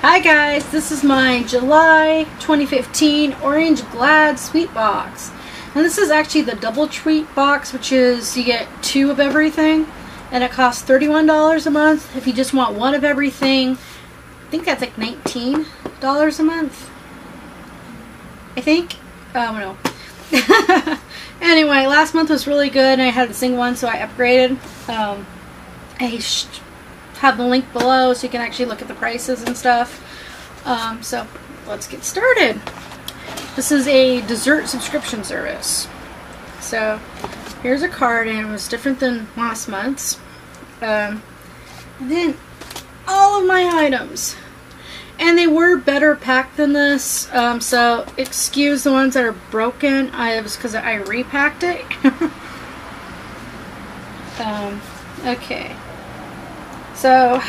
Hi guys, this is my July 2015 Orange Glad Sweet Box. And this is actually the double treat box, which is you get 2 of everything. And it costs $31 a month. If you just want 1 of everything, I think that's like $19 a month. I think. I don't know. Anyway, last month was really good and I had the single one, so I upgraded. I have the link below so you can actually look at the prices and stuff. So let's get started. This is a dessert subscription service. So here's a card, and it was different than last month's. And then all of my items. And they were better packed than this, so excuse the ones that are broken. It was because I repacked it. Okay. So,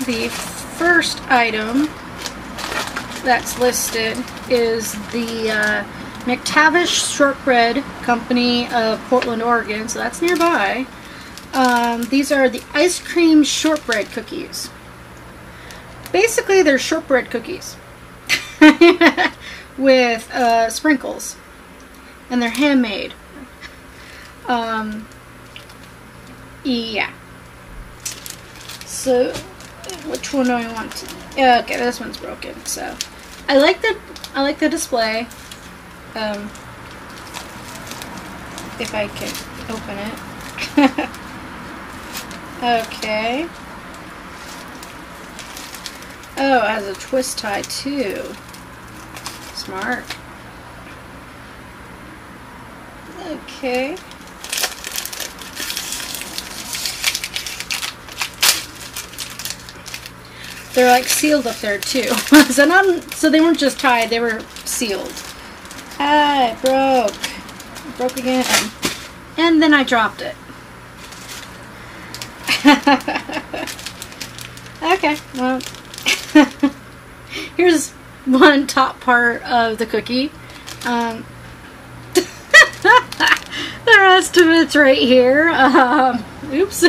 the first item that's listed is the McTavish Shortbread Company of Portland, Oregon, so that's nearby. These are the ice cream shortbread cookies. Basically, they're shortbread cookies with sprinkles, and they're handmade. Yeah. So, which one do I want to? Okay, this one's broken. So, I like the display. If I can open it. Okay. Oh, it has a twist tie too. Smart. Okay. They're like sealed up there too. So they weren't just tied, they were sealed. Ah, it broke. It broke again. And then I dropped it. Okay, well. Here's one top part of the cookie. The rest of it's right here. Oops.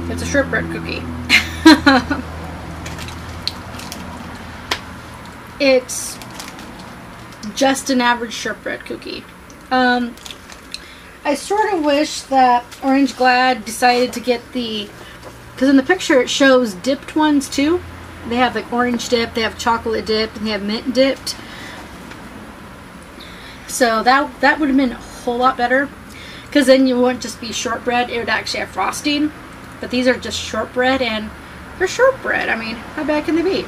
It's a shortbread cookie. It's just an average shortbread cookie. I sort of wish that Orange Glad decided to get the, because in the picture it shows dipped ones too. They have like orange dip, they have chocolate dip, and they have mint dipped. So that would have been a whole lot better, because then you wouldn't just be shortbread, it would actually have frosting. But these are just shortbread, and they're shortbread. I mean, how bad can they be?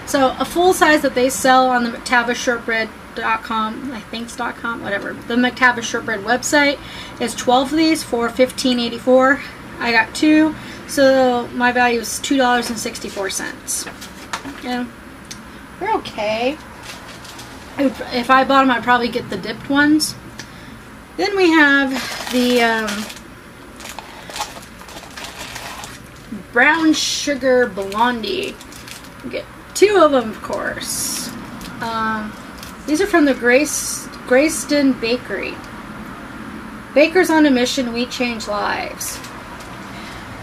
So a full size that they sell on the McTavishShortbread.com, I think it's .com, whatever. The McTavish Shortbread website is 12 of these for $15.84. I got 2, so my value is $2.64. Yeah, they're okay. If I bought them, I'd probably get the dipped ones. Then we have the brown sugar Blondie. You get 2 of them, of course. These are from the Greyston Bakery. Bakers on a mission, we change lives.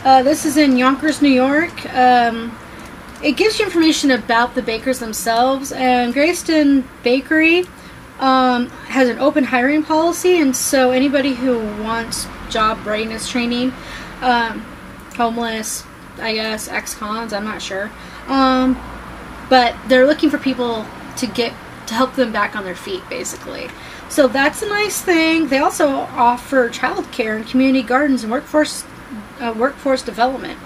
This is in Yonkers, New York. It gives you information about the bakers themselves, and Greyston Bakery has an open hiring policy, and so anybody who wants job readiness training, homeless, I guess, ex-cons, I'm not sure. But they're looking for people to help them back on their feet, basically. So that's a nice thing. They also offer childcare and community gardens and workforce development.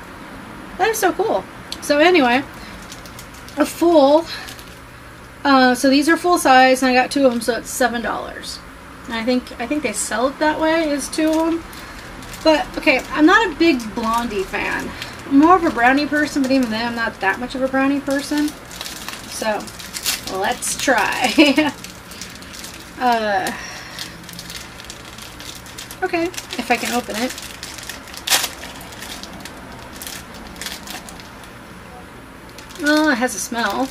That is so cool. So anyway, a full. So these are full size, and I got 2 of them, so it's $7. And I think they sell it that way, is 2 of them. But okay, I'm not a big Blondie fan. I'm more of a brownie person, but even then I'm not that much of a brownie person. So let's try. Okay, if I can open it. Oh, it has a smell.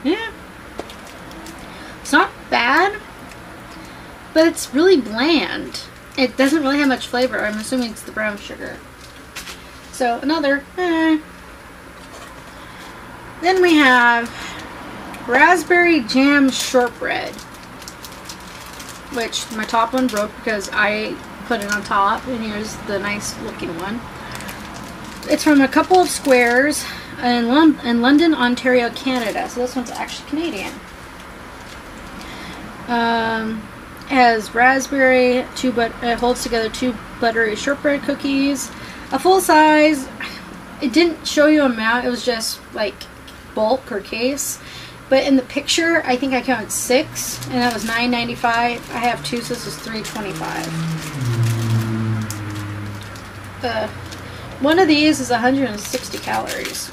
Yeah. It's not bad, but it's really bland. It doesn't really have much flavor. I'm assuming it's the brown sugar. So another, Then we have raspberry jam shortbread, which my top one broke because I put it on top, and here's the nice looking one. It's from a couple of squares in London, Ontario, Canada. So this one's actually Canadian. It has raspberry, it holds together 2 buttery shortbread cookies. A full size. It didn't show you amount. It was just like bulk or case. But in the picture, I think I counted 6, and that was $9.95. I have 2, so this is $3.25. One of these is 160 calories.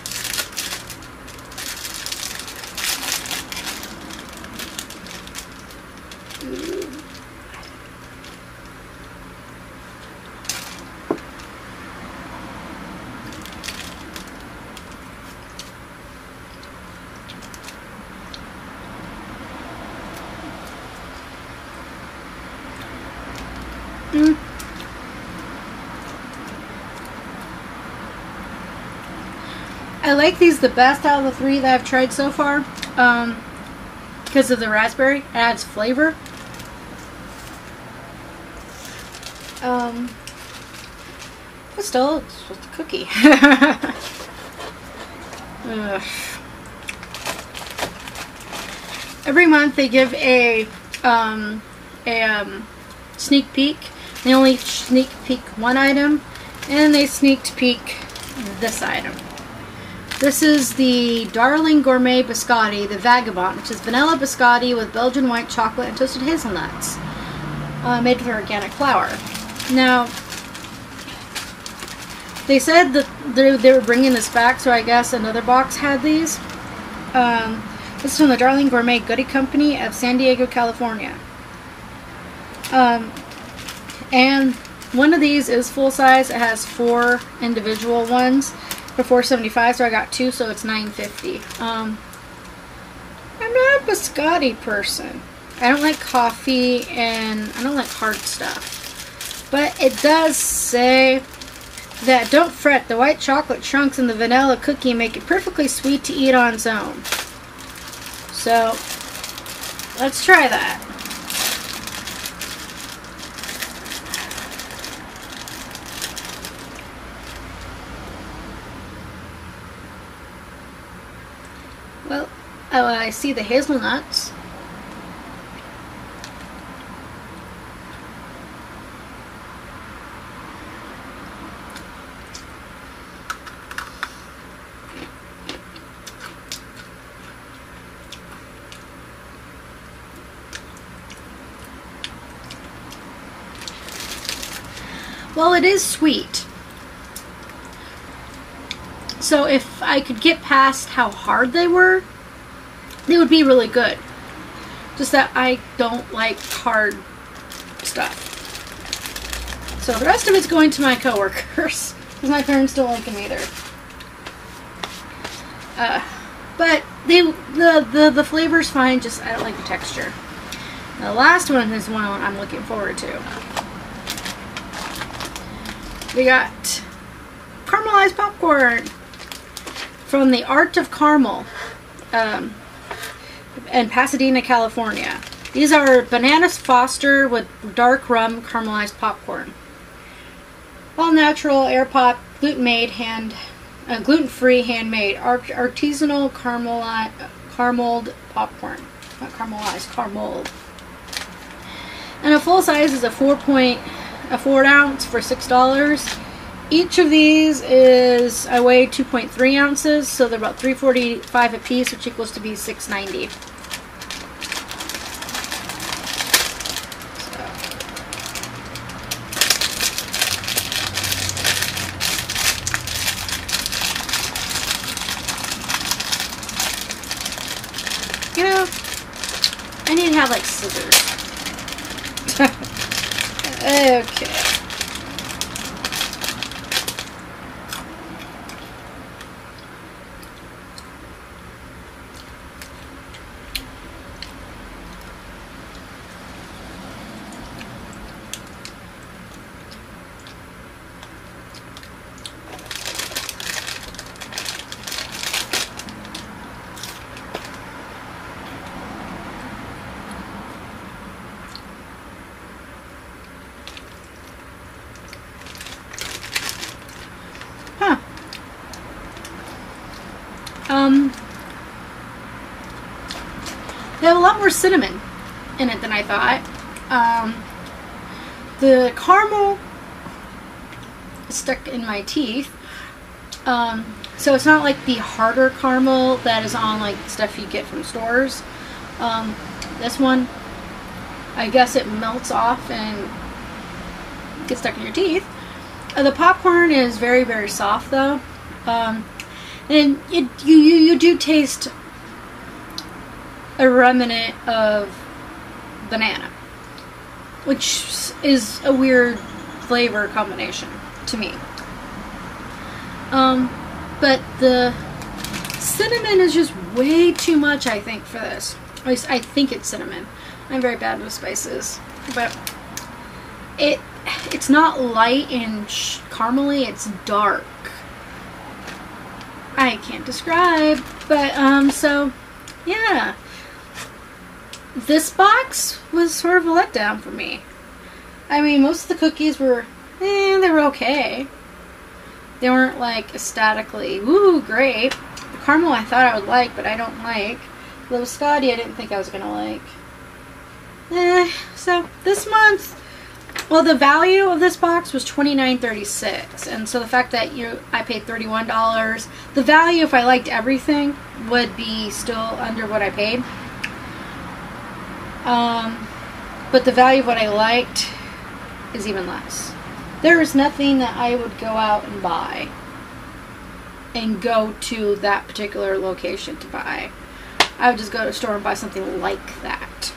I like these the best out of the 3 that I've tried so far, because of the raspberry. It adds flavor. But still, it's just a cookie. Every month they give a sneak peek. They only sneak peek one item, and they sneaked peek this item. This is the Darling Gourmet Biscotti, the Vagabond, which is vanilla biscotti with Belgian white chocolate and toasted hazelnuts, made with organic flour. Now, they said that they were bringing this back, so I guess another box had these. This is from the Darling Gourmet Goodie Company of San Diego, California. And one of these is full size. It has 4 individual ones for $4.75, so I got 2, so it's $9.50. I'm not a biscotti person. I don't like coffee, and I don't like hard stuff. But it does say that don't fret, the white chocolate chunks in the vanilla cookie make it perfectly sweet to eat on its own. So, let's try that. Well, I see the hazelnuts. Well, it is sweet. So if I could get past how hard they were, they would be really good. Just that I don't like hard stuff. So the rest of it's going to my coworkers, because my parents don't like them either. But the flavor's fine, just I don't like the texture. The last one is one I'm looking forward to. We got caramelized popcorn from the Art of Caramel in Pasadena, California. These are bananas Foster with dark rum caramelized popcorn. All natural, air pop, gluten-free, handmade, artisanal carameled popcorn. Not caramelized, carameled. And a full size is a 4 ounce for $6. each of these is, I weigh 2.3 ounces, so they're about $3.45 a piece, which equals to be $6.90. You know, I need to have like scissors. Okay. They have a lot more cinnamon in it than I thought. The caramel is stuck in my teeth. So it's not like the harder caramel that is on like stuff you get from stores. This one, I guess it melts off and gets stuck in your teeth. The popcorn is very, very soft though. And you do taste a remnant of banana, which is a weird flavor combination to me. But the cinnamon is just way too much, I think, for this. At least I think it's cinnamon. I'm very bad with spices, but it's not light and caramely, it's dark. I can't describe, but so yeah. This box was sort of a letdown for me. I mean, most of the cookies were, they were okay. They weren't like ecstatically, woo, great. The caramel I thought I would like, but I don't like. The Biscotti I didn't think I was going to like. So this month, well, the value of this box was $29.36, and so the fact that I paid $31, the value if I liked everything would be still under what I paid. But the value of what I liked is even less. There is nothing that I would go out and buy and go to that particular location to buy. I would just go to a store and buy something like that.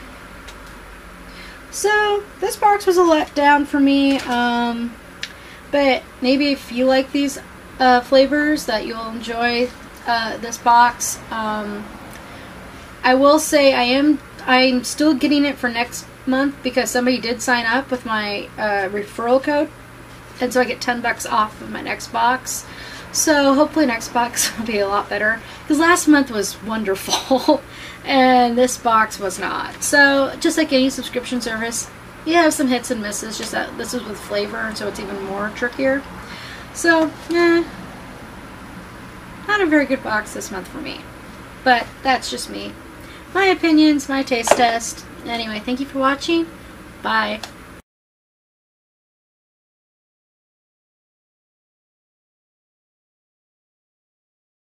So this box was a letdown for me, but maybe if you like these flavors that you'll enjoy this box. I will say I'm still getting it for next month because somebody did sign up with my referral code, and so I get $10 off of my next box. So hopefully next box will be a lot better, because last month was wonderful and this box was not. So just like any subscription service, you have some hits and misses, just that this is with flavor, and so it's even more trickier. So not a very good box this month for me, but that's just me. My opinions, my taste test. Anyway, thank you for watching. Bye.